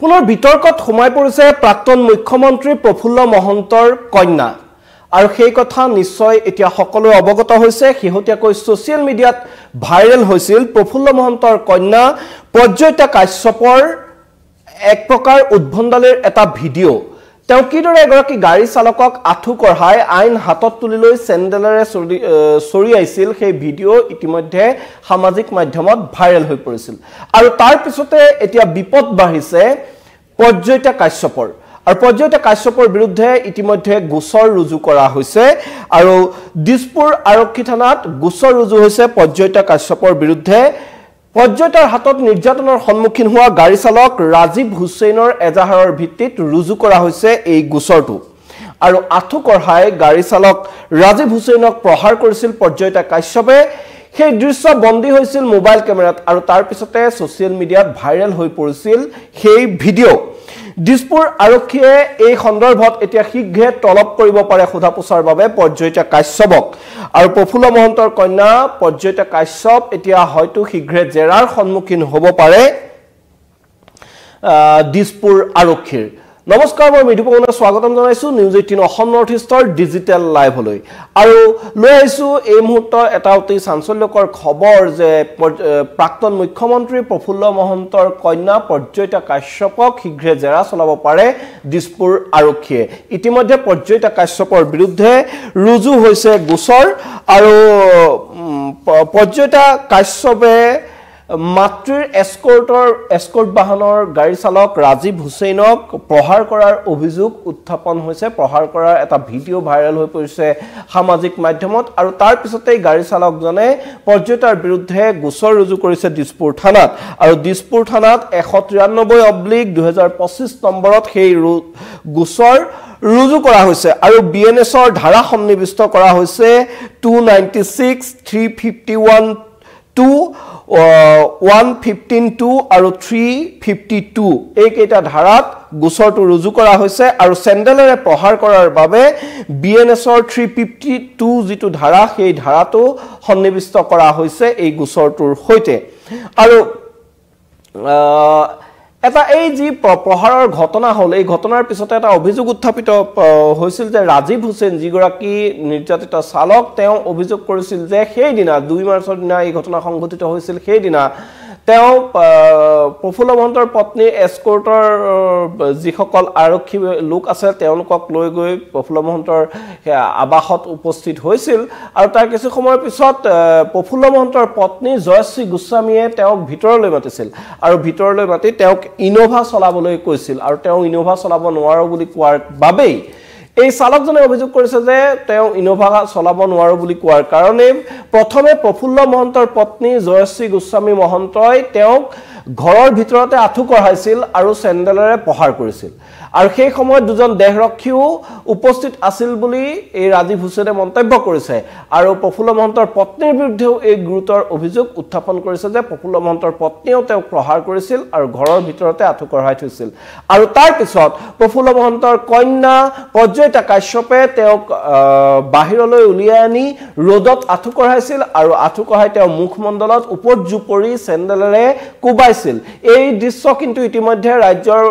পুনৰ বিতৰ্কত সোমাই পৰিছে প্ৰাক্তন মুখ্যমন্ত্ৰী প্ৰফুল্ল মহন্তৰ কন্যা আৰু সেই কথা নিশ্চয় এতিয়া সকলোৱে অৱগত হৈছে হিহতিয়াকৈ সোশ্যাল মিডিয়াত ভাইৰেল হৈছিল প্ৰফুল্ল মহন্তৰ কন্যা প্ৰজ্যোতা কাশ্যপৰ এক প্ৰকাৰ উদ্ভণ্ডালিৰ এটা ভিডিঅ' তেওঁ কিদৰে এগৰাকী গাড়ী চালকক আঁঠু কঢ়াই আইন হাতত তুলি লৈ চেণ্ডেলেৰে চৰিয়াইছিল সেই ভিডিঅ' ইতিমধ্যে সামাজিক মাধ্যমত ভাইৰেল হৈ পৰিছিল আৰু তাৰ পিছতে এতিয়া বিপদ বাঢ়িছে প্ৰজ্যোতা কাশ্যপৰ আৰু প্ৰজ্যোতা কাশ্যপৰ বিৰুদ্ধে ইতিমধ্যে গোচৰ ৰুজু কৰা হৈছে আৰু দিছপুৰ আৰক্ষী থানাত গোচৰ ৰুজু হৈছে প্ৰজ্যোতা কাশ্যপৰ বিৰুদ্ধে প্ৰজ্যোতাৰ হাতত নিৰ্যাতনৰ সন্মুখীন হোৱা গাড়ী চালক ৰাজীৱ হুছেইনৰ এজাহাৰৰ ভিত্তিত ৰুজু কৰা হৈছে এই গোচৰটো আৰু আঁঠু কঢ়াই গাড়ী চালক ৰাজীৱ হুছেইনক প্ৰহাৰ কৰিছিল প্ৰজ্যোতা কাশ্যপে সেই দৃশ্য বন্দী হৈছিল মোবাইল কেমেৰাত আৰু তাৰ পিছতে সোশ্যাল মিডিয়াত ভাইৰেল হৈ পৰিছিল সেই ভিডিঅ' দিছপুৰ আৰক্ষীয়ে এই সন্দৰ্ভত এতিয়া শীঘ্ৰে তলব কৰিব পাৰে সোধাপোছাৰ বাবে প্ৰজ্যোতা কাশ্যপক আৰু প্ৰফুল্ল মহন্তৰ কন্যা প্ৰজ্যোতা কাশ্যপ এতিয়া হয়তো শীঘ্ৰে জেৰাৰ সন্মুখীন হ'ব পাৰে দিছপুৰ আৰক্ষীৰ নমস্কাৰ মই মৃদুপৱনে স্বাগতম জনাইছো নিউজ 18 অসম নৰ্থ ইষ্টৰ ডিজিটেল লাইভলৈ আৰু লৈ আহিছো এই মুহূৰ্তৰ এটা অতি চাঞ্চল্যকৰ খবৰ যে প্ৰাক্তন মুখ্যমন্ত্ৰী প্ৰফুল্ল মহন্তৰ কন্যা প্ৰজ্যোতা কাশ্যপক শীঘ্ৰে জেৰা চলাব পাৰে দিছপুৰ আৰক্ষীয়ে ইতিমধ্যে প্ৰজ্যোতা কাশ্যপৰ বিৰুদ্ধে ৰুজু হৈছে গোচৰ আৰু প্ৰজ্যোতা কাশ্যপে মাতৃৰ এস্কৰ্ট বাহনৰ গাড়ী চালক ৰাজীৱ হুছেইনক প্ৰহাৰ কৰাৰ অভিযোগ উত্থাপন হৈছে প্ৰহাৰ কৰাৰ এটা ভিডিঅ' ভাইৰেল হৈ পৰিছে সামাজিক মাধ্যমত আৰু তাৰ পিছতেই গাড়ী চালকজনে প্ৰজ্যোতাৰ বিৰুদ্ধে গোচৰ ৰুজু কৰিছে দিছপুৰ থানাত আৰু দিছপুৰ থানাত 193/2025 নম্বৰত সেই গোচৰ ৰুজু কৰা হৈছে আৰু বিএনএছৰ ধাৰা সন্নিৱিষ্ট কৰা হৈছে 296 351 115 আৰু 352 এই কেইটা ধাৰাত গোচৰটো ৰুজু কৰা হৈছে আৰু চেণ্ডেলেৰে প্ৰহাৰ কৰাৰ বাবে বিএনএছৰ 352 যিটো ধাৰা সেই ধাৰাটো সন্নিৱিষ্ট কৰা হৈছে এই গোচৰটোৰ সৈতে আৰু এটা এই যি প্ৰহাৰৰ ঘটনা হল এই ঘটনাৰ পিছতে এটা অভিযোগ উত্থাপিত হৈছিল যে ৰাজীৱ হুছেইন যিগৰাকী নিৰ্যাতিত চালক তেওঁ অভিযোগ কৰিছিল যে সেই দিনা 2 মাৰ্চৰ দিনা এই ঘটনা সংঘটিত হৈছিল সেই দিনা তেওঁ প্ৰফুল্ল মহন্তৰ পত্নী এস্কৰ্টৰ যিসকল আৰক্ষী লোক আছে তেওঁলোকক লৈ গৈ প্ৰফুল্ল মহন্তৰ আবাসত উপস্থিত হৈছিল আৰু তাৰ কিছু সময়ৰ পিছত প্ৰফুল্ল মহন্তৰ পত্নী জয়শ্ৰী গোস্বামীয়ে তেওঁক ভিতৰলৈ মাতিছিল আৰু ভিতৰলৈ মাতি তেওঁক ইনোভা চলাবলৈ কৈছিল আৰু তেওঁ ইনোভা চলাব নোৱাৰো বুলি কোৱাৰ বাবেই এই চালকজনে অভিযোগ কৰিছে যে তেওঁ ইনোভা চলাব নোৱাৰো বুলি কোৱাৰ কাৰণে প্ৰথমে প্ৰফুল্ল মহন্তৰ পত্নী জয়শ্ৰী গোস্বামী মহন্তই তেওঁক ঘৰৰ ভিতৰতে আঁঠু কঢ়াইছিল আৰু চেণ্ডেলেৰে প্ৰহাৰ কৰিছিল আৰু সেই সময়ত দুজন দেহৰক্ষীও উপস্থিত আছিল বুলি এই ৰাজীৱ হুছেইনে মন্তব্য কৰিছে আৰু প্ৰফুল্ল মহন্তৰ পত্নীৰ বিৰুদ্ধেও এই গুৰুতৰ অভিযোগ উত্থাপন কৰিছে যে প্ৰফুল্ল মহন্তৰ পত্নীয়েও তেওঁক প্ৰহাৰ কৰিছিল আৰু ঘৰৰ ভিতৰতে আঁঠু কঢ়াই থৈছিল আৰু তাৰ পিছত প্ৰফুল্ল মহন্তৰ কন্যা প্ৰজ্যোতা কাশ্যপে তেওঁক বাহিৰলৈ উলিয়াই আনি ৰ'দত আঁঠু কঢ়াইছিল আৰু আঁঠু কঢ়াই তেওঁ মুখমণ্ডলত ওপৰত জুপৰি চেণ্ডেলেৰে কোবাইছিল এই দৃশ্য কিন্তু ইতিমধ্যে ৰাজ্যৰ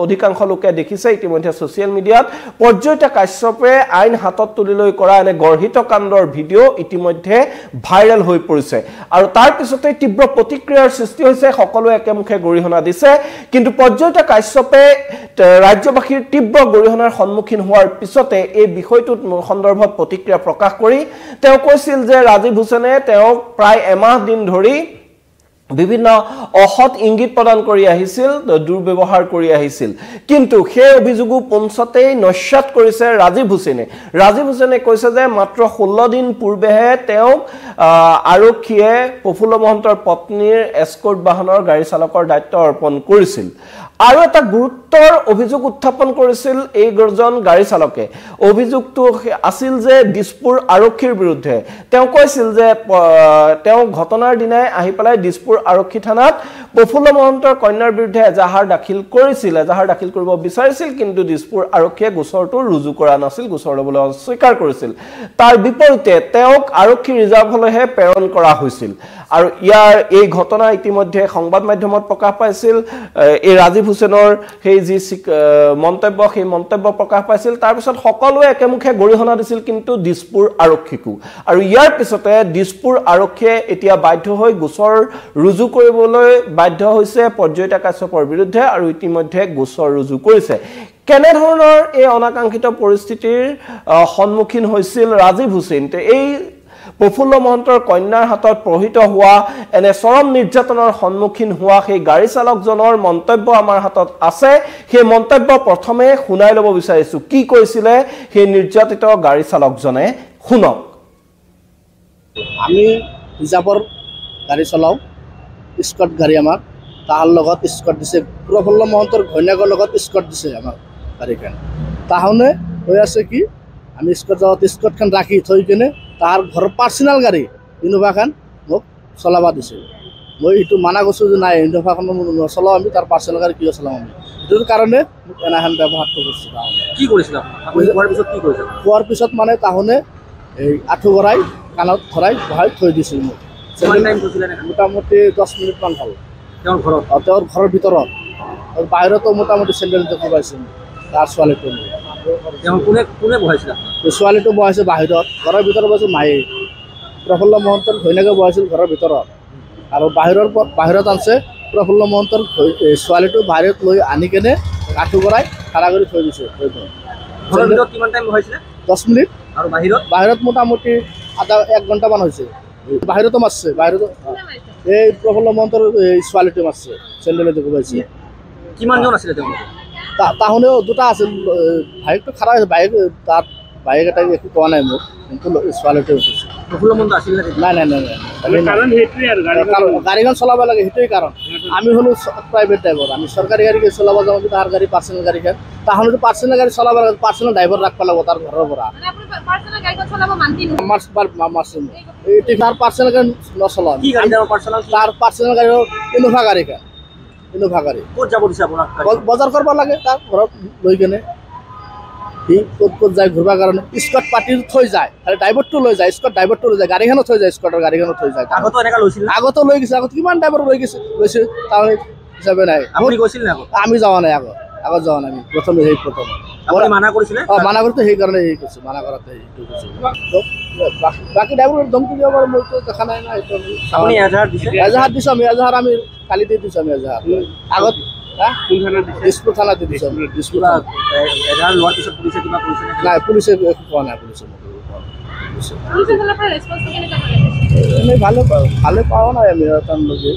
অধিকাংশ লোকে দেখিছে ইতিমধ্যে সোশ্যাল মিডিয়াত প্ৰজ্যোতা কাশ্যপে আইন হাতত তুলি লৈ কৰা এনে গৰ্হিত কাণ্ডৰ ভিডিঅ' ইতিমধ্যে ভাইৰেল হৈ পৰিছে আৰু তাৰ পিছতে তীব্ৰ প্ৰতিক্ৰিয়াৰ সৃষ্টি হৈছে সকলোৱে একেমুখে গৰিহণা দিছে কিন্তু প্ৰজ্যোতা কাশ্যপে ৰাজ্যবাসীৰ তীব্ৰ গৰিহণাৰ সন্মুখীন হোৱাৰ পিছতে এই বিষয়টোত সন্দৰ্ভত প্ৰতিক্ৰিয়া প্ৰকাশ কৰি তেওঁ কৈছিল যে ৰাজীৱ হুছেইনে তেওঁক প্ৰায় এমাহ দিন ধৰি বিভিন্ন অসৎ ইংগিত প্ৰদান কৰি আহিছিল দুৰ্ব্যৱহাৰ কৰি আহিছিল কিন্তু সেই অভিযোগো পঞ্চতেই নস্যাৎ কৰিছে ৰাজীৱ হুছেইনে কৈছে যে মাত্ৰ 16 দিন পূৰ্বেহে তেওঁক আৰক্ষীয়ে প্ৰফুল্ল মহন্তৰ পত্নীৰ এস্কৰ্ট বাহনৰ গাড়ী চালকৰ দায়িত্ব অৰ্পণ কৰিছিল আৰু এটা গুৰুত্বৰ অভিযোগ উত্থাপন কৰিছিল এই গৰ্জন গাড়ী চালকে অভিযোগটো আছিল যে দিছপুৰ আৰক্ষীৰ বিৰুদ্ধে তেওঁ কৈছিল যে তেওঁ ঘটনাৰ দিনাই আহি পেলাই দিছপুৰ আৰক্ষী থানাত প্ৰফুল্ল মহন্তৰ কন্যাৰ বিৰুদ্ধে এজাহাৰ দাখিল কৰিব বিচাৰিছিল কিন্তু দিছপুৰ আৰক্ষীয়ে গোচৰটো ৰুজু কৰা নাছিল গোচৰ ল'বলৈ অস্বীকাৰ কৰিছিল তাৰ বিপৰীতে তেওঁক আৰক্ষী ৰিজাৰ্ভলৈহে প্ৰেৰণ কৰা হৈছিল আৰু ইয়াৰ এই ঘটনা ইতিমধ্যে সংবাদ মাধ্যমত প্ৰকাশ পাইছিল এই ৰাজীৱ হুছেইনৰ সেই যি মন্তব্য সেই মন্তব্য প্ৰকাশ পাইছিল তাৰ পিছত সকলোৱে একেমুখে গৰিহণা দিছিল কিন্তু দিছপুৰ আৰক্ষীকো আৰু ইয়াৰ পিছতে দিছপুৰ আৰক্ষীয়ে এতিয়া বাধ্য হৈ গোচৰ ৰুজু কৰিবলৈ বাধ্য হৈছে পৰ্যায়িতা কাশ্যপৰ বিৰুদ্ধে আৰু ইতিমধ্যে গোচৰ ৰুজু কৰিছে কেনে ধৰণৰ এই অনাকাংক্ষিত পৰিস্থিতিৰ সন্মুখীন হৈছিল ৰাজীৱ হুছেইন এই প্ৰফুল্ল মহন্তৰ কন্যাৰ হাতত প্ৰহিত হোৱা এনে চৰম নিৰ্যাতনৰ সন্মুখীন হোৱা সেই গাড়ী চালকজনৰ মন্তব্য আমাৰ হাতত আছে সেই মন্তব্য প্ৰথমে শুনাই ল'ব বিচাৰিছো কি কৈছিলে সেই নিৰ্যাতিত গাড়ী চালকজনে শুনক আমি হিজাবৰ গাড়ী চলাও স্কট গাড়ী আমাৰ তাহাৰ লগত স্কট দিছে প্ৰফুল্ল মহন্তৰ ঘৈণীয়েকৰ লগত স্কট দিছে আমাৰ গাড়ীখন তাহনে হৈ আছে কি আমি স্কট যাওঁত স্কটখন ৰাখি থৈ কিনে তাৰ ঘৰৰ পাৰ্চনেল গাড়ী ইনোভাখন মোক চলাব দিছে মই এইটো মানা কৰিছোঁ যে নাই ইনোভাখন নচলাওঁ আমি তাৰ পাৰ্চনেল গাড়ী কিয় চলাওঁ আমি সেইটোৰ কাৰণে মোক এনাখন ব্যৱহাৰটো কৰিছোঁ তাহনে কি কৰিছিল খোৱাৰ পিছত কি কৰিছিল খোৱাৰ পিছত মানে তাহনে এই আঁঠু ভৰাই কাণত ধৰাই বহাই থৈ দিছিল মোক মোটামুটি 10 মিনিটমান হ'ল তেওঁৰ ঘৰৰ ভিতৰত আৰু বাহিৰতো মোটামুটি চেণ্ডেল দেখি পাইছিল তাৰ ছোৱালীটো কোনে বহাইছিল ছোৱালীটো বহাইছে বাহিৰত ঘৰৰ ভিতৰত বহাইছিল মায়ে প্ৰফুল্ল মহন্তৰ ঘৈণীয়েকে বহাইছিল ঘৰৰ ভিতৰত আৰু বাহিৰত আনছে প্ৰফুল্ল মহন্তৰ ছোৱালীটো বাহিৰত লৈ আনি কেনে আঁঠু ভৰাই খাৰা কৰি থৈ দিছে 10 মিনিট আৰু বাহিৰত মোটামুটি এক ঘণ্টামান হৈছে বাহিৰতো মাৰছে বাহিৰতো এই প্ৰফুল্ল মহন্তৰ ছোৱালীটো মাৰছে চেণ্ডেলে দেখি পাইছে কিমানজন আছিলে তাহনেও দুটা আছিল ভাইকটো খাৰা হৈছে তাত বাইক এটা একো কোৱা নাই মোক কিন্তু ছোৱালীটো উঠিছে প্ৰফুল্ল মহন্ত আছিল নাই গাড়ীখন চলাব লাগে সেইটোৱেই কাৰণ আমি হ'লো প্ৰাইভেট ড্ৰাইভাৰ আমি চৰকাৰী গাড়ী চলাব যাওঁ কিন্তু তাৰ গাড়ী পাৰ্চনেল গাড়ীখন তাহলেতো পাৰ্চনেল গাড়ী চলাব লাগে পাৰ্চনেল ড্ৰাইভাৰ ৰাখিব লাগিব তাৰ ঘৰৰ পৰা তাৰ পাৰ্চনেল গাড়ী নচলাওঁ তাৰ পাৰ্চনেল গাড়ী ইনোভা গাড়ীখন ইনোভা গাড়ী ক'ত যাব দিছে আপোনাক বজাৰ কৰিব লাগে তাৰ ঘৰত লৈ কেনে সি ক'ত যায় ঘূৰিবৰ কাৰণে স্কট পাতি থৈ যায় খালি ড্ৰাইভাৰটো লৈ যায় স্কট ড্ৰাইভাৰটো লৈ যায় গাড়ীখনো থৈ যায় স্কটৰ গাড়ীখনো থৈ যায় আগতো এনেকৈ লৈছিল আগতো লৈ গৈছে আগত কিমান ড্ৰাইভাৰ লৈছে তাৰ হিচাপে নাই আপুনি গৈছিল নে আমি যোৱা নাই আগত যোৱা নাই আমি প্ৰথম আপুনি মানা কৰিছিলে মানা কৰোঁতে সেইকাৰণে হেৰি কৰিছোঁ মানা কৰাতে সেইটো কৰিছোঁ বাকী ড্ৰাইভাৰৰ ধমকি দিব পাৰোঁ মইতো দেখা নাই না সেইটো আপুনি এজাহাৰ দিছে দিছোঁ আমি এজাহাৰ আমি কালি দি দিছোঁ আমি এজাহাৰ আগত দিছপুৰ থানাত দি দিছোঁ দিছপুৰ এজাহাৰ লোৱাৰ পিছত পুলিচে কিবা কৰিছে নাই পুলিচে একো কোৱা নাই পুলিচে এনেই ভালে পাওঁ নাই আমি তেওঁলোকে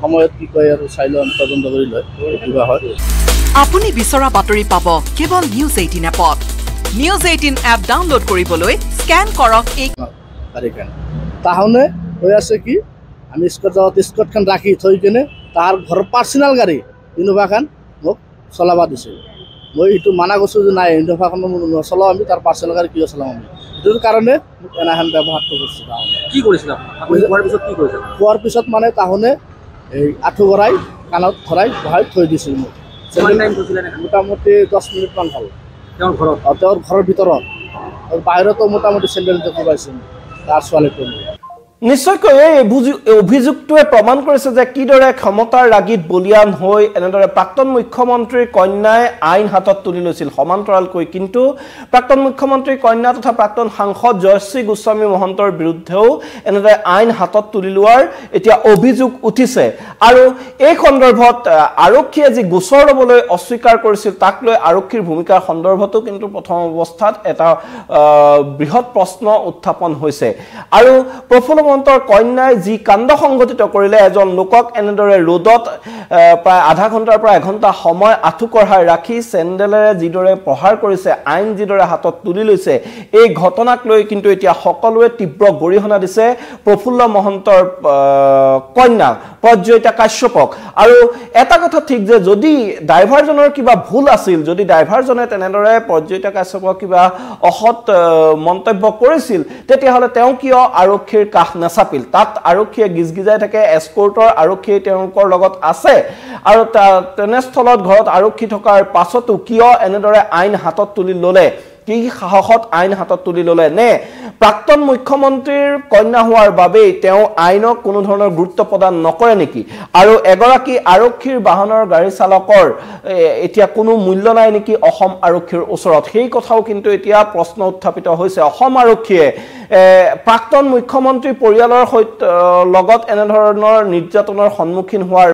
সময়ত কি কয় আৰু চাই লওঁ তদন্ত কৰি লয় কিবা হয় আপুনি বিচৰা বাতৰি পাব কেৱল নিউজ 18 এপত নিউজ 18 এপ ডাউনলোড কৰিবলৈ স্ক্যান কৰক এই গাড়ীখন তাহনে হৈ আছে কি আমি স্কট যাওঁত স্কটখন ৰাখি থৈ কিনে তাৰ ঘৰৰ পাৰ্চনেল গাড়ী ইনোভাখন মোক চলাব দিছে মই এইটো মানা কৰিছোঁ যে নাই ইনোভাখন নচলাওঁ আমি তাৰ পাৰ্চনেল গাড়ী কিয় চলাওঁ আমি সেইটোৰ কাৰণে মোক এনাখন ব্যৱহাৰটো কৰিছোঁ তাহনে কি কৰিছিল খোৱাৰ পিছত কি কৰিছিল খোৱাৰ পিছত মানে তাহনে এই আঁঠু ভৰাই কাণত ধৰাই বহাই থৈ দিছিল মোক মোটামুটি 10 মিনিটমান হ'ল তেওঁৰ ঘৰৰ ভিতৰত আৰু বাহিৰতো মোটামুটি চেণ্ডেল দেখি পাইছিল তাৰ ছোৱালীটো নিশ্চয়কৈ এই অভিযোগটোৱে প্ৰমাণ কৰিছে যে কিদৰে ক্ষমতাৰ ৰাগিত বলিয়ান হৈ এনেদৰে প্ৰাক্তন মুখ্যমন্ত্ৰীৰ কন্যাই আইন হাতত তুলি লৈছিল সমান্তৰালকৈ কিন্তু প্ৰাক্তন মুখ্যমন্ত্ৰীৰ কন্যা তথা প্ৰাক্তন সাংসদ জয়শ্ৰী গোস্বামী মহন্তৰ বিৰুদ্ধেও এনেদৰে আইন হাতত তুলি লোৱাৰ এতিয়া অভিযোগ উঠিছে আৰু এই সন্দৰ্ভত আৰক্ষীয়ে যি গোচৰ ল'বলৈ অস্বীকাৰ কৰিছিল তাক লৈ আৰক্ষীৰ ভূমিকাৰ সন্দৰ্ভতো কিন্তু প্ৰথম অৱস্থাত এটা বৃহৎ প্ৰশ্ন উত্থাপন হৈছে আৰু প্ৰফুল্ল মহন্তৰ কন্যাই যি কাণ্ড সংঘটিত কৰিলে এজন লোকক এনেদৰে ৰ'দত প্ৰায় আধা ঘণ্টাৰ পৰা এঘণ্টা সময় আঁঠু কঢ়াই ৰাখি চেণ্ডেলেৰে যিদৰে প্ৰহাৰ কৰিছে আইন যিদৰে হাতত তুলি লৈছে এই ঘটনাক লৈ কিন্তু এতিয়া সকলোৱে তীব্ৰ গৰিহণা দিছে প্ৰফুল্ল মহন্তৰ কন্যা পৰ্যায়িতা কাশ্যপক আৰু এটা কথা ঠিক যে যদি ড্ৰাইভাৰজনৰ কিবা ভুল আছিল যদি ড্ৰাইভাৰজনে তেনেদৰে পৰ্যায়িতা কাশ্যপক কিবা অসৎ মন্তব্য কৰিছিল তেতিয়াহ'লে তেওঁ কিয় আৰক্ষীৰ কাষ নাচাপিল তাত আৰক্ষীয়ে গিজগিজাই থাকে এস্কৰ্টৰ আৰক্ষী তেওঁলোকৰ লগত আছে আৰু তেনেস্থলত ঘৰত আৰক্ষী থকাৰ পাছতো কিয় এনেদৰে আইন হাতত তুলি ল'লে কি সাহসত আইন হাতত তুলি ল'লে নে প্ৰাক্তন মুখ্যমন্ত্ৰীৰ কন্যা হোৱাৰ বাবেই তেওঁ আইনক কোনো ধৰণৰ গুৰুত্ব প্ৰদান নকৰে নেকি আৰু এগৰাকী আৰক্ষীৰ বাহনৰ গাড়ী চালকৰ এতিয়া কোনো মূল্য নাই নেকি অসম আৰক্ষীৰ ওচৰত সেই কথাও কিন্তু এতিয়া প্ৰশ্ন উত্থাপিত হৈছে অসম আৰক্ষীয়ে প্ৰাক্তন মুখ্যমন্ত্ৰী পৰিয়ালৰ লগত এনে ধৰণৰ নিৰ্যাতনৰ সন্মুখীন হোৱাৰ